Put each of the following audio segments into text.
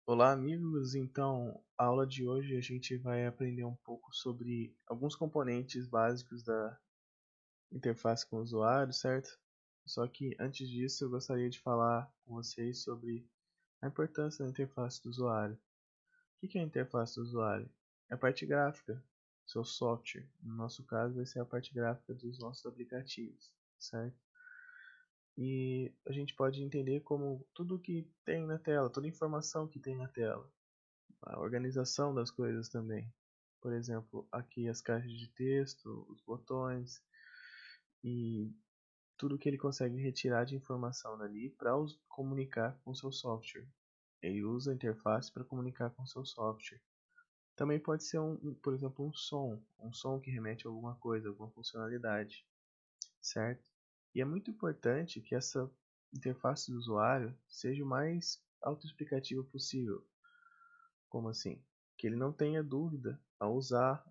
Olá, amigos! Então, a aula de hoje a gente vai aprender um pouco sobre alguns componentes básicos da interface com o usuário, certo? Só que antes disso, eu gostaria de falar com vocês sobre a importância da interface do usuário. O que é a interface do usuário? É a parte gráfica, seu software. No nosso caso, vai ser a parte gráfica dos nossos aplicativos, certo? E a gente pode entender como tudo que tem na tela, toda a informação que tem na tela, a organização das coisas também. Por exemplo, aqui as caixas de texto, os botões e tudo que ele consegue retirar de informação dali para comunicar com seu software. Ele usa a interface para comunicar com seu software. Também pode ser, por exemplo, um som que remete a alguma coisa, alguma funcionalidade, certo? E é muito importante que essa interface do usuário seja o mais autoexplicativa possível. Como assim? Que ele não tenha dúvida ao usar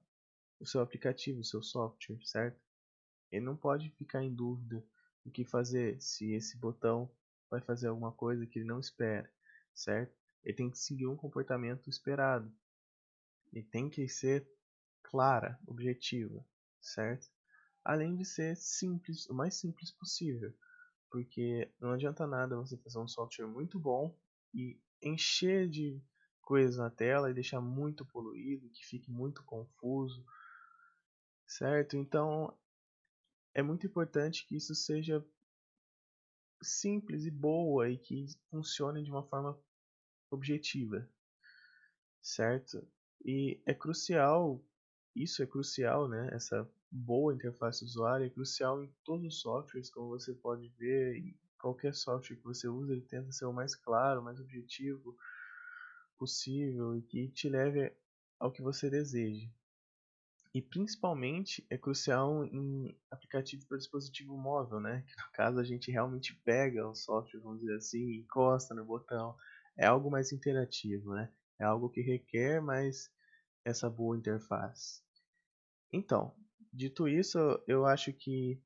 o seu aplicativo, o seu software, certo? Ele não pode ficar em dúvida do que fazer, se esse botão vai fazer alguma coisa que ele não espera, certo? Ele tem que seguir um comportamento esperado. Ele tem que ser clara, objetiva, certo? Além de ser simples, o mais simples possível, porque não adianta nada você fazer um software muito bom e encher de coisas na tela e deixar muito poluído, que fique muito confuso, certo? Então é muito importante que isso seja simples e boa e que funcione de uma forma objetiva, certo? E é crucial, isso é crucial, né? Essa boa interface do usuário é crucial em todos os softwares, como você pode ver, e qualquer software que você usa, ele tenta ser o mais claro, o mais objetivo possível e que te leve ao que você deseja. E principalmente é crucial em aplicativo para dispositivo móvel, né? Que no caso a gente realmente pega o software, vamos dizer assim, encosta no botão. É algo mais interativo, né? É algo que requer mais essa boa interface. Então, dito isso, eu acho que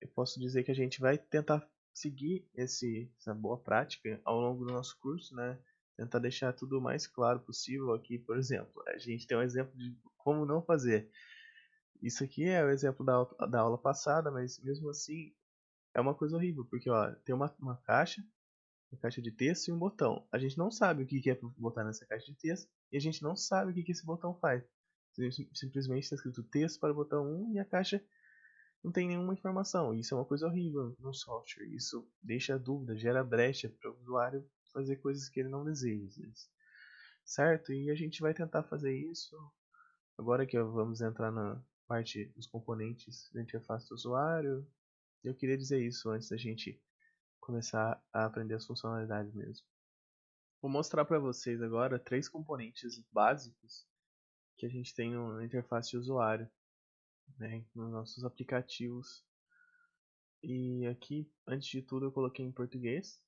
eu posso dizer que a gente vai tentar seguir essa boa prática ao longo do nosso curso, né? Tentar deixar tudo o mais claro possível aqui, por exemplo. A gente tem um exemplo de como não fazer. Isso aqui é o exemplo da aula passada, mas mesmo assim é uma coisa horrível, porque ó, tem uma caixa de texto e um botão. A gente não sabe o que é para botar nessa caixa de texto e a gente não sabe o que esse botão faz. Simplesmente está escrito texto para o botão 1 e a caixa não tem nenhuma informação. Isso é uma coisa horrível no software. Isso deixa dúvida, gera brecha para o usuário fazer coisas que ele não deseja, às vezes. Certo? E a gente vai tentar fazer isso. Agora que vamos entrar na parte dos componentes da interface do usuário, eu queria dizer isso antes da gente começar a aprender as funcionalidades mesmo. Vou mostrar para vocês agora três componentes básicos que a gente tem na interface de usuário, né, nos nossos aplicativos. E aqui, antes de tudo, eu coloquei em português,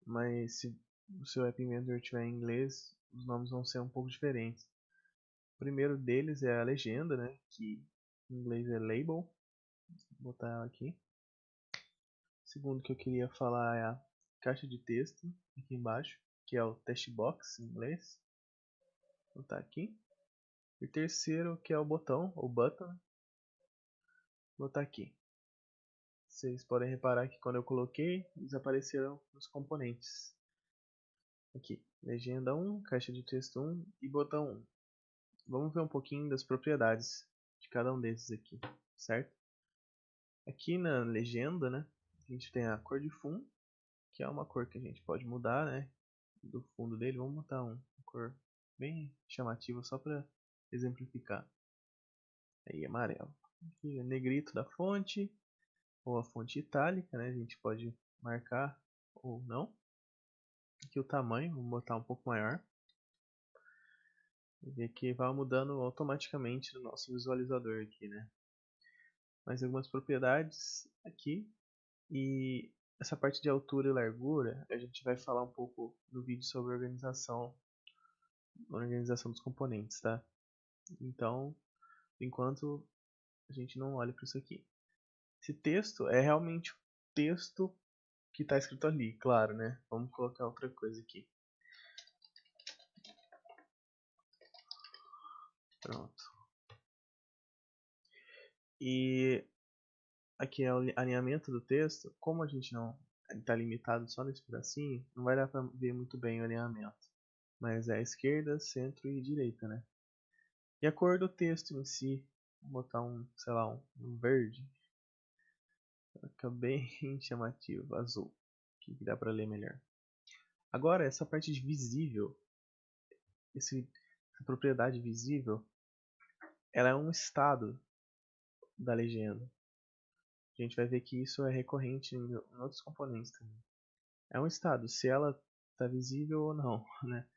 mas se o seu App Inventor estiver em inglês, os nomes vão ser um pouco diferentes. O primeiro deles é a legenda, né, que em inglês é label. Vou botar ela aqui. O segundo que eu queria falar é a caixa de texto, aqui embaixo, que é o text box em inglês. Vou botar aqui. E o terceiro que é o botão, ou button, vou botar aqui. Vocês podem reparar que quando eu coloquei, eles apareceram nos componentes. Aqui, legenda 1, caixa de texto 1 e botão 1. Vamos ver um pouquinho das propriedades de cada um desses aqui, certo? Aqui na legenda, né, a gente tem a cor de fundo, que é uma cor que a gente pode mudar, né, do fundo dele. Vamos botar uma cor bem chamativa só para exemplificar. Aí, amarelo. Aqui, negrito da fonte, ou a fonte itálica, né, a gente pode marcar ou não. Aqui o tamanho, vamos botar um pouco maior. E aqui vai mudando automaticamente no nosso visualizador aqui, né? Mais algumas propriedades aqui. E essa parte de altura e largura, a gente vai falar um pouco no vídeo sobre organização dos componentes, tá? Então, por enquanto, a gente não olha para isso aqui. Esse texto é realmente o texto que está escrito ali, claro, né? Vamos colocar outra coisa aqui. Pronto. E aqui é o alinhamento do texto. Como a gente não está limitado só nesse pedacinho, não vai dar para ver muito bem o alinhamento. Mas é a esquerda, centro e direita, né? E a cor do texto em si, vou botar sei lá, um verde. Fica bem chamativo, azul, que dá para ler melhor. Agora, essa parte de visível, essa propriedade visível, ela é um estado da legenda. A gente vai ver que isso é recorrente em outros componentes também. É um estado, se ela está visível ou não, né?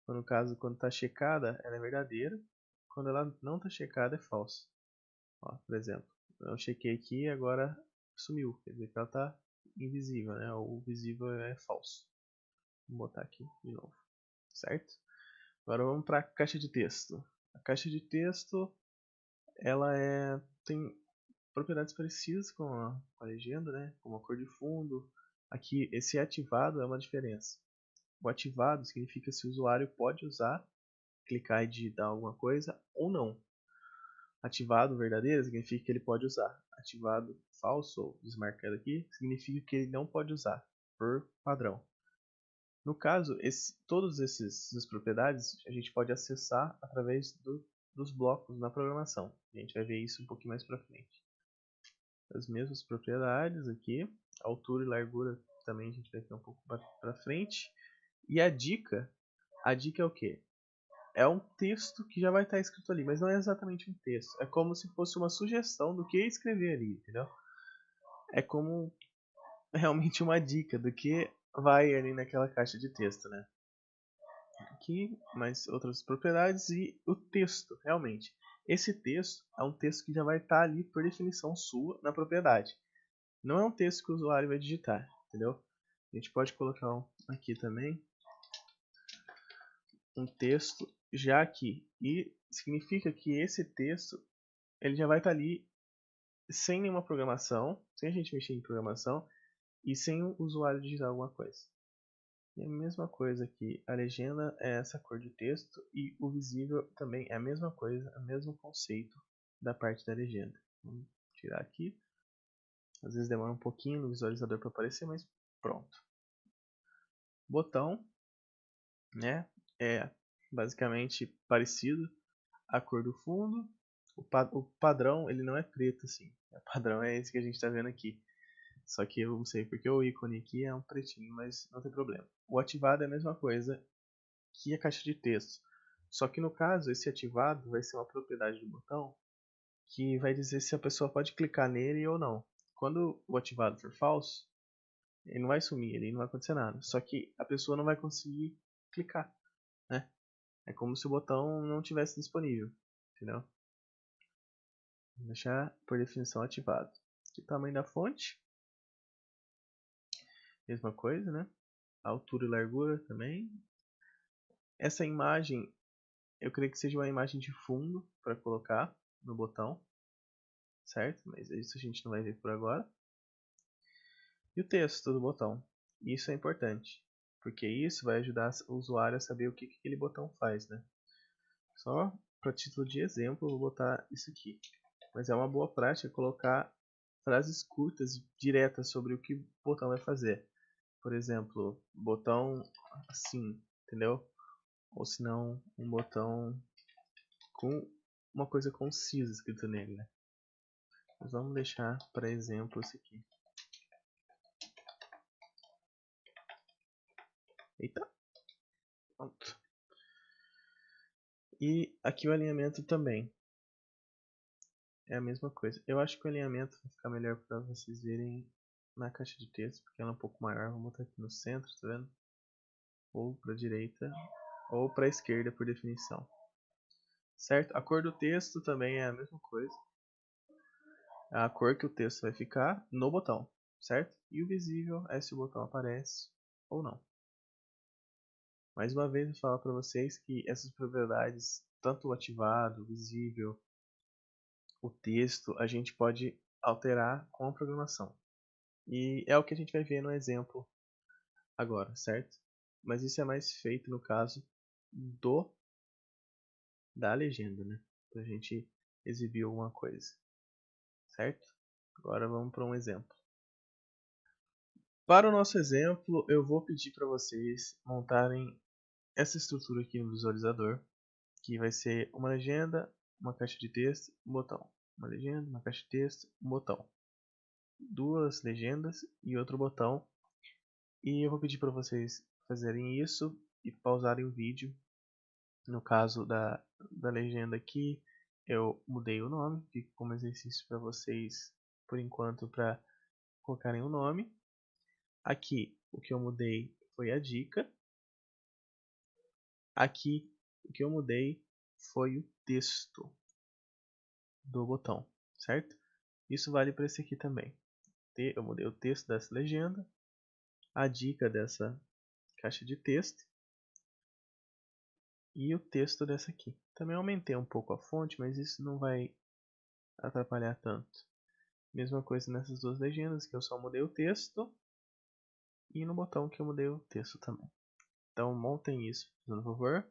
No caso, quando está checada, ela é verdadeira. Quando ela não está checada, é falsa. Ó, por exemplo, eu chequei aqui e agora sumiu. Quer dizer que ela está invisível, né? O visível é falso. Vou botar aqui de novo, certo? Agora vamos para a caixa de texto. A caixa de texto, ela tem propriedades parecidas com a legenda, né? Como a cor de fundo. Aqui, esse ativado é uma diferença. O ativado significa se o usuário pode usar, clicar e digitar alguma coisa ou não. Ativado verdadeiro significa que ele pode usar. Ativado falso, ou desmarcado aqui, significa que ele não pode usar, por padrão. No caso, todas essas propriedades a gente pode acessar através dos blocos na programação. A gente vai ver isso um pouquinho mais para frente. As mesmas propriedades aqui, altura e largura também a gente vai ver um pouco para frente. E a dica é o quê? É um texto que já vai estar escrito ali, mas não é exatamente um texto. É como se fosse uma sugestão do que escrever ali, entendeu? É como realmente uma dica do que vai ali naquela caixa de texto, né? Aqui, mais outras propriedades e o texto, realmente. Esse texto é um texto que já vai estar ali por definição sua na propriedade. Não é um texto que o usuário vai digitar, entendeu? A gente pode colocar aqui também um texto já aqui. E significa que esse texto ele já vai estar ali sem nenhuma programação, sem a gente mexer em programação e sem o usuário digitar alguma coisa. E a mesma coisa aqui, a legenda é essa cor de texto e o visível também é a mesma coisa, o mesmo conceito da parte da legenda. Vamos tirar aqui. Às vezes demora um pouquinho no visualizador para aparecer, mas pronto. Botão, né? É basicamente parecido. A cor do fundo, o padrão ele não é preto assim. O padrão é esse que a gente está vendo aqui. Só que eu não sei porque o ícone aqui é um pretinho, mas não tem problema. O ativado é a mesma coisa que a caixa de texto. Só que no caso, esse ativado vai ser uma propriedade do botão que vai dizer se a pessoa pode clicar nele ou não. Quando o ativado for falso, ele não vai sumir, ele não vai acontecer nada. Só que a pessoa não vai conseguir clicar, né? É como se o botão não tivesse disponível, entendeu? Vou deixar por definição ativado. Aqui o tamanho da fonte, mesma coisa, né? Altura e largura também. Essa imagem, eu creio que seja uma imagem de fundo para colocar no botão, certo? Mas isso a gente não vai ver por agora. E o texto do botão. Isso é importante, porque isso vai ajudar o usuário a saber o que aquele botão faz, né? Só para título de exemplo, eu vou botar isso aqui. Mas é uma boa prática colocar frases curtas diretas sobre o que o botão vai fazer. Por exemplo, botão assim, entendeu? Ou se não, um botão com uma coisa concisa escrito nele, né? Mas vamos deixar para exemplo esse aqui. Eita! Pronto. E aqui o alinhamento também é a mesma coisa. Eu acho que o alinhamento vai ficar melhor para vocês verem na caixa de texto, porque ela é um pouco maior. Vou botar aqui no centro, tá vendo? Ou para a direita, ou para a esquerda por definição. Certo? A cor do texto também é a mesma coisa. É a cor que o texto vai ficar no botão, certo? E o visível é se o botão aparece ou não. Mais uma vez eu falo para vocês que essas propriedades, tanto o ativado, o visível, o texto a gente pode alterar com a programação. E é o que a gente vai ver no exemplo agora, certo? Mas isso é mais feito no caso da legenda, né? Pra gente exibir alguma coisa, certo? Agora vamos para um exemplo. Para o nosso exemplo, eu vou pedir para vocês montarem essa estrutura aqui no visualizador, que vai ser uma legenda, uma caixa de texto, um botão. Uma legenda, uma caixa de texto, um botão. Duas legendas e outro botão. E eu vou pedir para vocês fazerem isso e pausarem o vídeo. No caso da legenda aqui, eu mudei o nome, fica como exercício para vocês, por enquanto, para colocarem o nome. Aqui, o que eu mudei foi a dica. Aqui, o que eu mudei foi o texto do botão, certo? Isso vale para esse aqui também. Eu mudei o texto dessa legenda, a dica dessa caixa de texto e o texto dessa aqui. Também aumentei um pouco a fonte, mas isso não vai atrapalhar tanto. Mesma coisa nessas duas legendas, que eu só mudei o texto, e no botão que eu mudei o texto também. Então montem isso, por favor,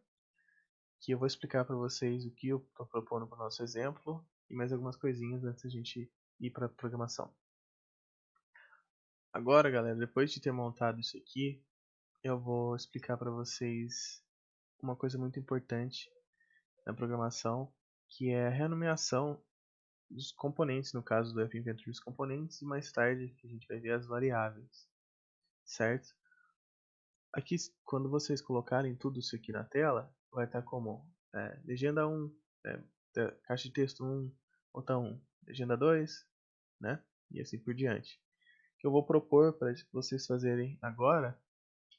que eu vou explicar para vocês o que eu estou propondo para o nosso exemplo e mais algumas coisinhas antes da gente ir para a programação. Agora, galera, depois de ter montado isso aqui, eu vou explicar para vocês uma coisa muito importante na programação, que é a renomeação dos componentes, no caso do F-Inventory dos componentes, e mais tarde a gente vai ver as variáveis, certo? Aqui, quando vocês colocarem tudo isso aqui na tela, vai estar como legenda 1, caixa de texto 1, botão 1, legenda 2, né? E assim por diante. O que eu vou propor para vocês fazerem agora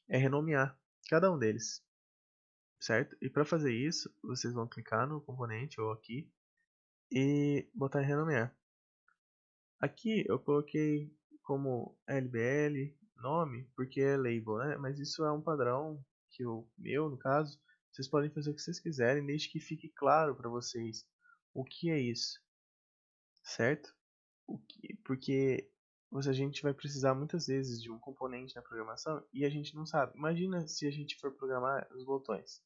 é renomear cada um deles, certo? E para fazer isso, vocês vão clicar no componente ou aqui e botar em renomear. Aqui eu coloquei como LBL nome porque é label, né? Mas isso é um padrão que o meu, no caso, vocês podem fazer o que vocês quiserem, desde que fique claro para vocês o que é isso, certo? Porque a gente vai precisar muitas vezes de um componente na programação e a gente não sabe. Imagina se a gente for programar os botões,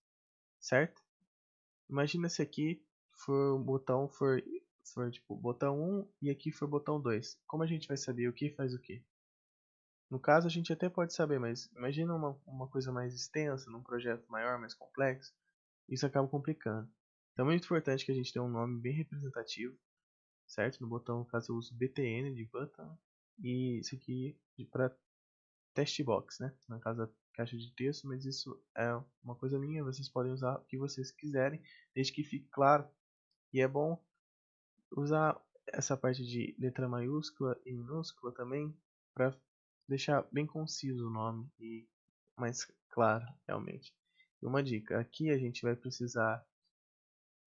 certo? Imagina se aqui for o botão for tipo botão 1 e aqui for botão 2. Como a gente vai saber o que faz o que? No caso a gente até pode saber, mas imagina uma coisa mais extensa, num projeto maior, mais complexo, isso acaba complicando. Então é muito importante que a gente tenha um nome bem representativo, certo? No botão, no caso eu uso BTN de button e isso aqui para test box, né? Na caso da caixa de texto, mas isso é uma coisa minha, vocês podem usar o que vocês quiserem, desde que fique claro. E é bom usar essa parte de letra maiúscula e minúscula também para deixar bem conciso o nome e mais claro realmente. E uma dica, aqui a gente vai precisar,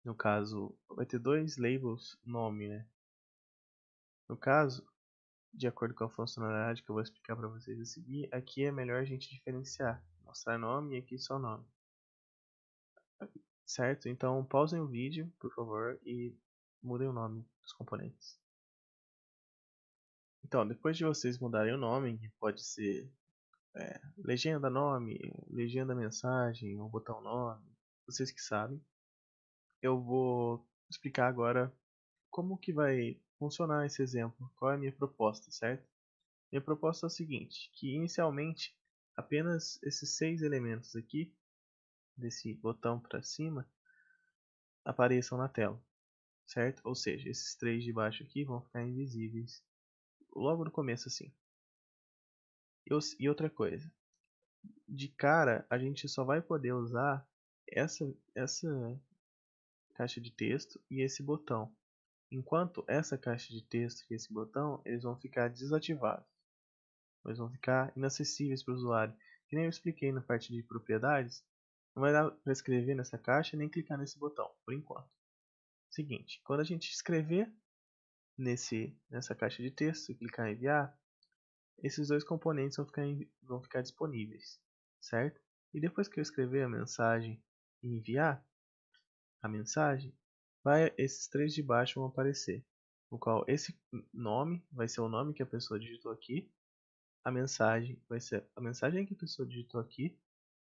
no caso, vai ter dois labels nome, né? No caso, de acordo com a funcionalidade que eu vou explicar para vocês a seguir, aqui é melhor a gente diferenciar, mostrar nome e aqui só nome. Certo? Então pausem o vídeo, por favor, e mudem o nome dos componentes. Então, depois de vocês mudarem o nome, que pode ser legenda nome, legenda mensagem, ou botão nome, vocês que sabem, eu vou explicar agora como que vai funcionar esse exemplo, qual é a minha proposta, certo? Minha proposta é o seguinte, que inicialmente apenas esses 6 elementos aqui, desse botão para cima, apareçam na tela, certo? Ou seja, esses 3 de baixo aqui vão ficar invisíveis logo no começo assim. E outra coisa, de cara a gente só vai poder usar essa caixa de texto e esse botão. Enquanto essa caixa de texto e esse botão, eles vão ficar desativados. Eles vão ficar inacessíveis para o usuário. Que nem eu expliquei na parte de propriedades, não vai dar para escrever nessa caixa nem clicar nesse botão, por enquanto. Seguinte, quando a gente escrever nessa caixa de texto e clicar em enviar, esses dois componentes vão ficar disponíveis, certo? E depois que eu escrever a mensagem e enviar a mensagem, esses três de baixo vão aparecer, no qual esse nome vai ser o nome que a pessoa digitou aqui, a mensagem vai ser a mensagem que a pessoa digitou aqui,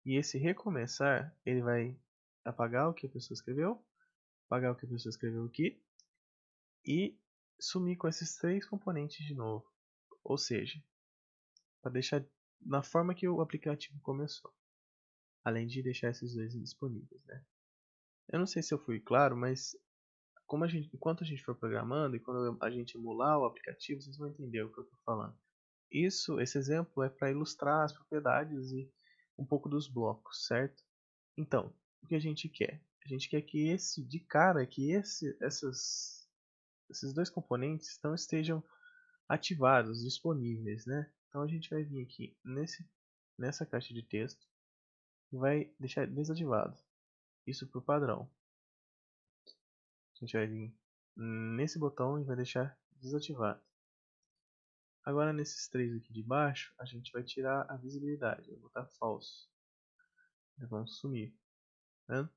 e esse recomeçar, ele vai apagar o que a pessoa escreveu, apagar o que a pessoa escreveu aqui, e sumir com esses três componentes de novo, ou seja, para deixar na forma que o aplicativo começou, além de deixar esses dois indisponíveis, né? Eu não sei se eu fui claro, mas enquanto a gente for programando e quando a gente emular o aplicativo, vocês vão entender o que eu estou falando. Esse exemplo é para ilustrar as propriedades e um pouco dos blocos, certo? Então, o que a gente quer? A gente quer que esses dois componentes não estejam ativados, disponíveis, né? Então a gente vai vir aqui nessa caixa de texto e vai deixar desativado. Isso por padrão. A gente vai vir nesse botão e vai deixar desativado. Agora nesses três aqui de baixo, a gente vai tirar a visibilidade, vai botar false. Eles vão sumir, né?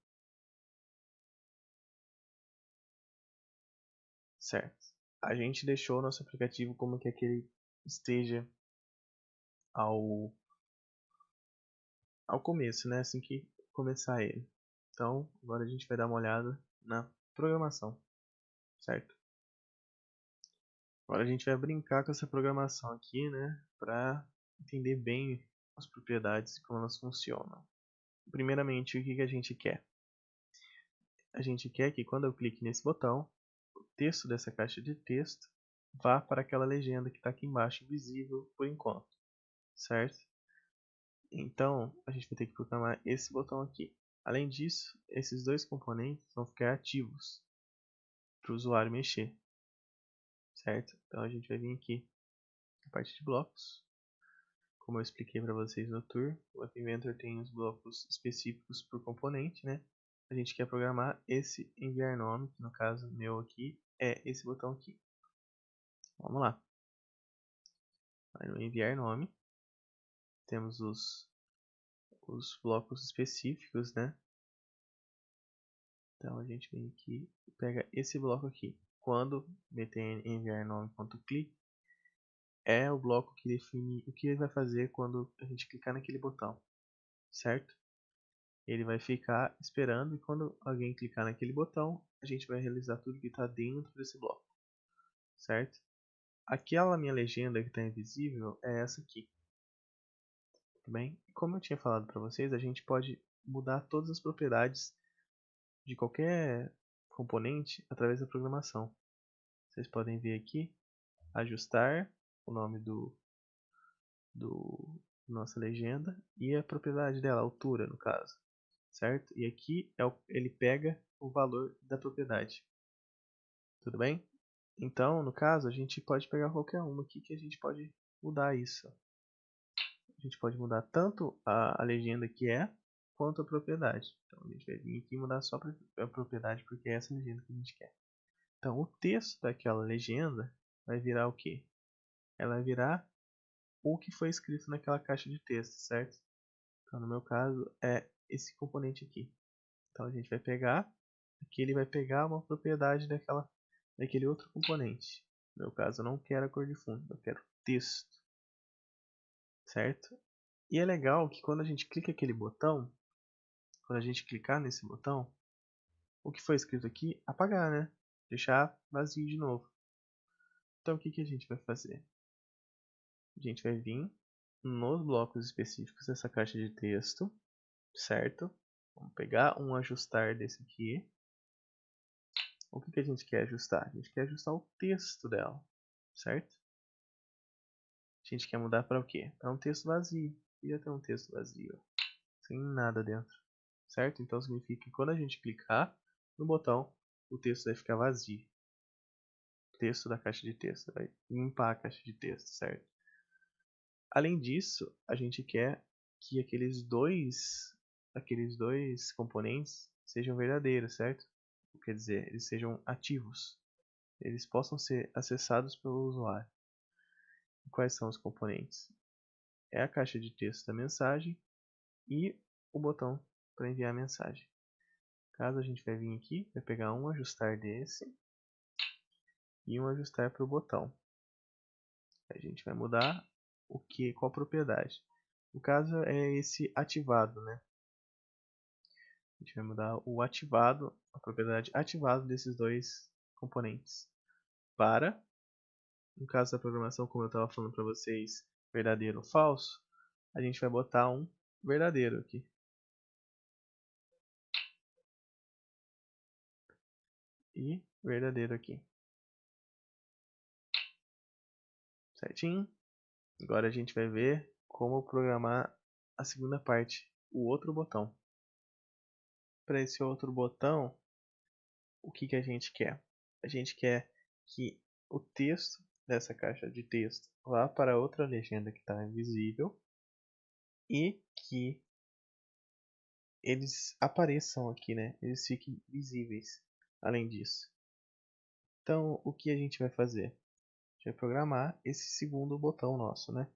Certo. A gente deixou o nosso aplicativo como quer que ele esteja ao, ao começo, né? Assim que começar ele. Então, agora a gente vai dar uma olhada na programação, certo? Agora a gente vai brincar com essa programação aqui, né? Para entender bem as propriedades e como elas funcionam. Primeiramente, o que a gente quer? A gente quer que quando eu clique nesse botão, o texto dessa caixa de texto vá para aquela legenda que está aqui embaixo, invisível por enquanto, certo? Então, a gente vai ter que programar esse botão aqui. Além disso, esses dois componentes vão ficar ativos para o usuário mexer, certo? Então, a gente vai vir aqui na parte de blocos. Como eu expliquei para vocês no tour, o App Inventor tem os blocos específicos por componente, né? A gente quer programar esse enviar nome, que no caso meu aqui é esse botão aqui. Vamos lá. Aí no enviar nome, temos os blocos específicos, né? Então a gente vem aqui e pega esse bloco aqui. Quando meter enviar nome.click, é o bloco que define o que ele vai fazer quando a gente clicar naquele botão, certo? Ele vai ficar esperando e quando alguém clicar naquele botão, a gente vai realizar tudo que está dentro desse bloco, certo? Aquela minha legenda que está invisível é essa aqui, tudo bem? Como eu tinha falado para vocês, a gente pode mudar todas as propriedades de qualquer componente através da programação. Vocês podem ver aqui, ajustar o nome do nossa legenda e a propriedade dela, a altura no caso, certo? E aqui ele pega o valor da propriedade, tudo bem? Então, no caso, a gente pode pegar qualquer uma aqui que a gente pode mudar isso. A gente pode mudar tanto a legenda que é, quanto a propriedade. Então, a gente vai vir aqui e mudar só a propriedade porque é essa legenda que a gente quer. Então, o texto daquela legenda vai virar o quê? Ela vai virar o que foi escrito naquela caixa de texto, certo? Então, no meu caso, é esse componente aqui. Então, a gente vai pegar, aqui ele vai pegar uma propriedade daquele outro componente. No meu caso, eu não quero a cor de fundo, eu quero texto, certo? E é legal que quando a gente clica aquele botão, quando a gente clicar nesse botão, o que foi escrito aqui, apagar, né? Deixar vazio de novo. Então, o que a gente vai fazer? A gente vai vir nos blocos específicos dessa caixa de texto, certo? Vamos pegar um ajustar desse aqui. O que a gente quer ajustar? A gente quer ajustar o texto dela, certo? A gente quer mudar para o quê? Para um texto vazio. Ia ter um texto vazio, sem nada dentro, certo? Então significa que quando a gente clicar no botão, o texto vai ficar vazio. O texto da caixa de texto vai limpar a caixa de texto, certo? Além disso, a gente quer que aqueles dois componentes sejam verdadeiros, certo? Quer dizer, eles sejam ativos. Eles possam ser acessados pelo usuário. E quais são os componentes? É a caixa de texto da mensagem e o botão para enviar a mensagem. Caso a gente vai vir aqui, vai pegar um ajustar desse e um ajustar para o botão. A gente vai mudar o que, qual propriedade. No caso é esse ativado, né? A gente vai mudar o ativado, a propriedade ativado desses dois componentes. Para, no caso da programação, como eu estava falando para vocês, verdadeiro ou falso, a gente vai botar um verdadeiro aqui. E verdadeiro aqui. Certinho? Agora a gente vai ver como programar a segunda parte, o outro botão. Para esse outro botão, o que, que a gente quer? A gente quer que o texto dessa caixa de texto vá para outra legenda que está invisível e que eles apareçam aqui, né? Eles fiquem visíveis. Além disso, então o que a gente vai fazer? A gente vai programar esse segundo botão nosso, né?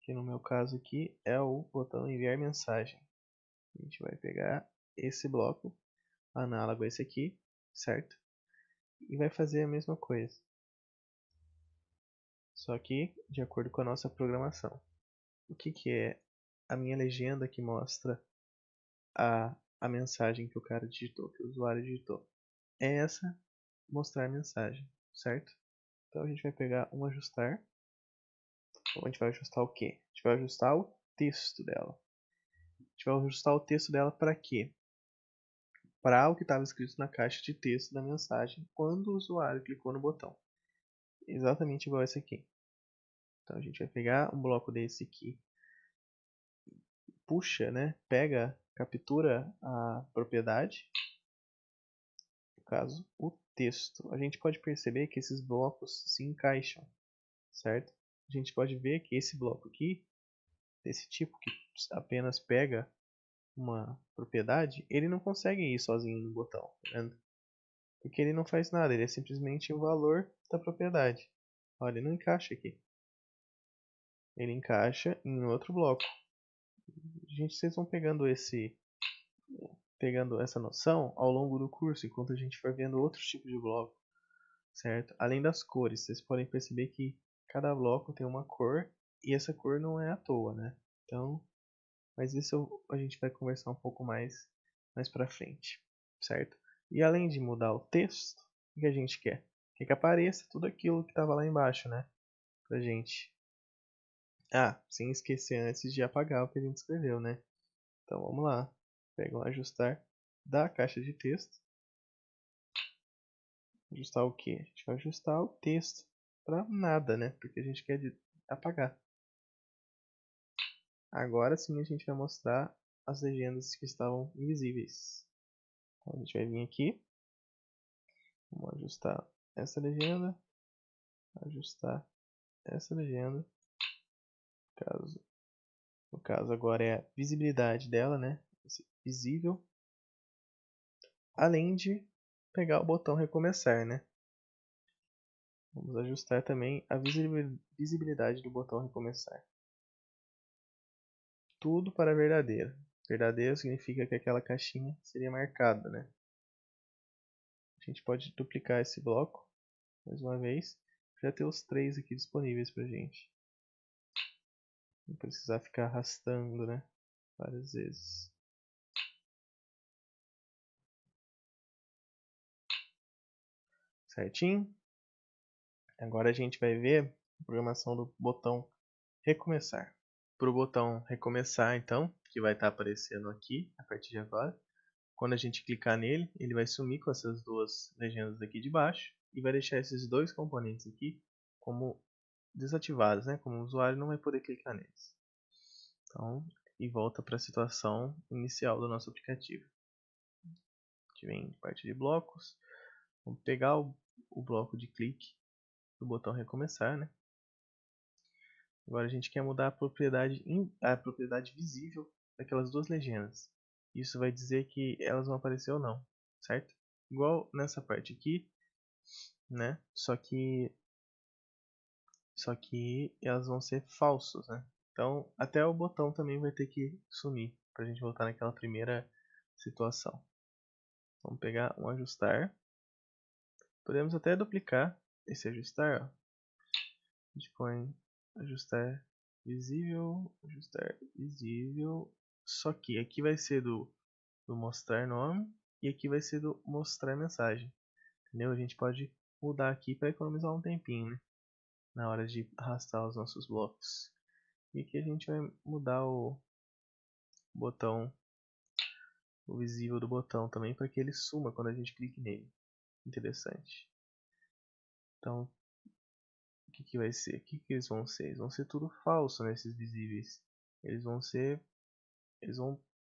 Que no meu caso aqui é o botão enviar mensagem. A gente vai pegar esse bloco análogo a esse aqui, certo? E vai fazer a mesma coisa, só que de acordo com a nossa programação. O que, que é a minha legenda que mostra a mensagem que o cara digitou, que o usuário digitou? É essa mostrar mensagem, certo? Então a gente vai pegar um ajustar. A gente vai ajustar o quê? A gente vai ajustar o texto dela. A gente vai ajustar o texto dela para quê? Para o que estava escrito na caixa de texto da mensagem quando o usuário clicou no botão. Exatamente igual esse aqui. Então a gente vai pegar um bloco desse aqui, puxa, né? Pega, captura a propriedade, no caso, o texto. A gente pode perceber que esses blocos se encaixam, certo? A gente pode ver que esse bloco aqui, desse tipo que apenas pega uma propriedade, ele não consegue ir sozinho no botão, tá vendo? Porque ele não faz nada, ele é simplesmente o valor da propriedade. Olha, ele não encaixa aqui. Ele encaixa em outro bloco. Gente, vocês vão pegando essa noção ao longo do curso, enquanto a gente for vendo outros tipos de bloco, certo? Além das cores, vocês podem perceber que cada bloco tem uma cor e essa cor não é à toa, né? Então, mas isso a gente vai conversar um pouco mais para frente, certo? E além de mudar o texto, o que a gente quer? Quer que apareça tudo aquilo que estava lá embaixo, né? Pra gente. Ah, sem esquecer antes de apagar o que a gente escreveu, né? Então vamos lá. Pega um ajustar da caixa de texto. Ajustar o que? A gente vai ajustar o texto para nada, né? Porque a gente quer apagar. Agora sim a gente vai mostrar as legendas que estavam invisíveis. Então, a gente vai vir aqui. Vamos ajustar essa legenda. Ajustar essa legenda. No caso agora é a visibilidade dela, né? Visível. Além de pegar o botão recomeçar, né? Vamos ajustar também a visibilidade do botão recomeçar. Tudo para verdadeiro. Verdadeiro significa que aquela caixinha seria marcada, né? A gente pode duplicar esse bloco mais uma vez. Já ter os três aqui disponíveis pra gente. Não precisar ficar arrastando, né? Várias vezes. Certinho? Agora a gente vai ver a programação do botão recomeçar. Para o botão recomeçar, então, que vai estar aparecendo aqui a partir de agora, quando a gente clicar nele, ele vai sumir com essas duas legendas aqui de baixo e vai deixar esses dois componentes aqui como desativados, né? Como o usuário não vai poder clicar neles. Então, e volta para a situação inicial do nosso aplicativo. A gente vem em parte de blocos, vamos pegar o bloco de clique do botão recomeçar, né? Agora a gente quer mudar a propriedade visível daquelas duas legendas. Isso vai dizer que elas vão aparecer ou não, certo? Igual nessa parte aqui, né? Só que elas vão ser falsos, né? Então até o botão também vai ter que sumir para a gente voltar naquela primeira situação. Vamos pegar um ajustar. Podemos até duplicar esse ajustar, ó. A gente põe ajustar visível, só que aqui vai ser do mostrar nome e aqui vai ser do mostrar mensagem, entendeu? A gente pode mudar aqui para economizar um tempinho, né? Na hora de arrastar os nossos blocos. E aqui a gente vai mudar o botão, o visível do botão também, para que ele suma quando a gente clique nele. Interessante. Então, o que vai ser? O que eles vão ser? Eles vão ser tudo falso nesses visíveis. Eles vão ser,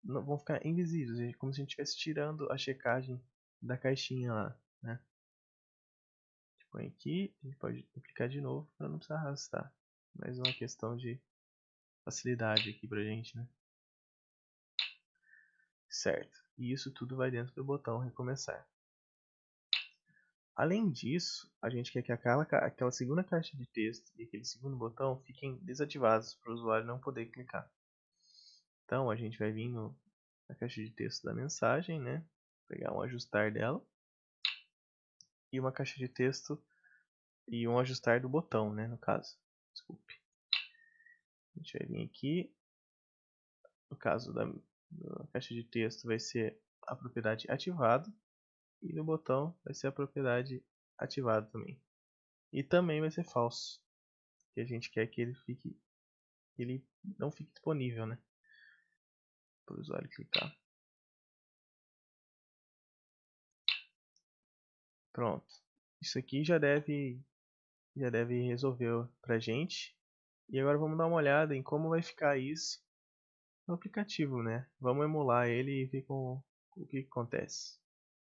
não, vão ficar invisíveis, como se a gente estivesse tirando a checagem da caixinha lá, né? A gente põe aqui, a gente pode duplicar de novo para não precisar arrastar. Mais uma questão de facilidade aqui pra gente, né? Certo. E isso tudo vai dentro do botão recomeçar. Além disso, a gente quer que aquela segunda caixa de texto e aquele segundo botão fiquem desativados para o usuário não poder clicar. Então a gente vai vir na caixa de texto da mensagem, né? Pegar um ajustar dela e uma caixa de texto e um ajustar do botão, né? No caso, desculpe. A gente vai vir aqui. No caso da caixa de texto vai ser a propriedade ativado e no botão vai ser a propriedade ativado também. E também vai ser falso, que a gente quer que ele não fique disponível, né? Para o usuário clicar. Pronto. Isso aqui já deve resolver pra gente. E agora vamos dar uma olhada em como vai ficar isso no aplicativo, né? Vamos emular ele e ver o que acontece.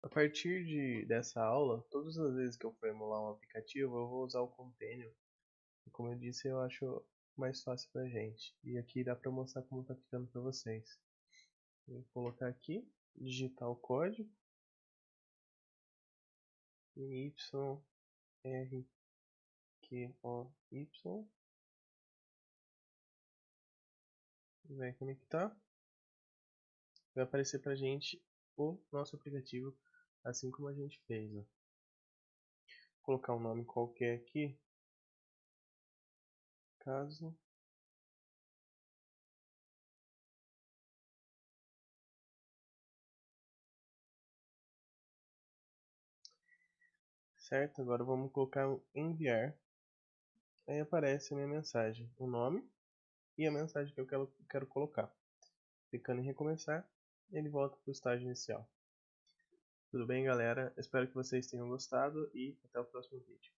A partir dessa aula, todas as vezes que eu for emular um aplicativo, eu vou usar o Companion. E como eu disse, eu acho mais fácil pra gente. E aqui dá pra mostrar como tá ficando pra vocês. Vou colocar aqui, digitar o código. YRQOY. Vai conectar. Vai aparecer pra gente o nosso aplicativo, assim como a gente fez. Ó. Vou colocar um nome qualquer aqui. Caso. Certo? Agora vamos colocar o enviar. Aí aparece a minha mensagem, o nome e a mensagem que eu quero colocar. Clicando em recomeçar, ele volta para o estágio inicial. Tudo bem, galera? Espero que vocês tenham gostado e até o próximo vídeo.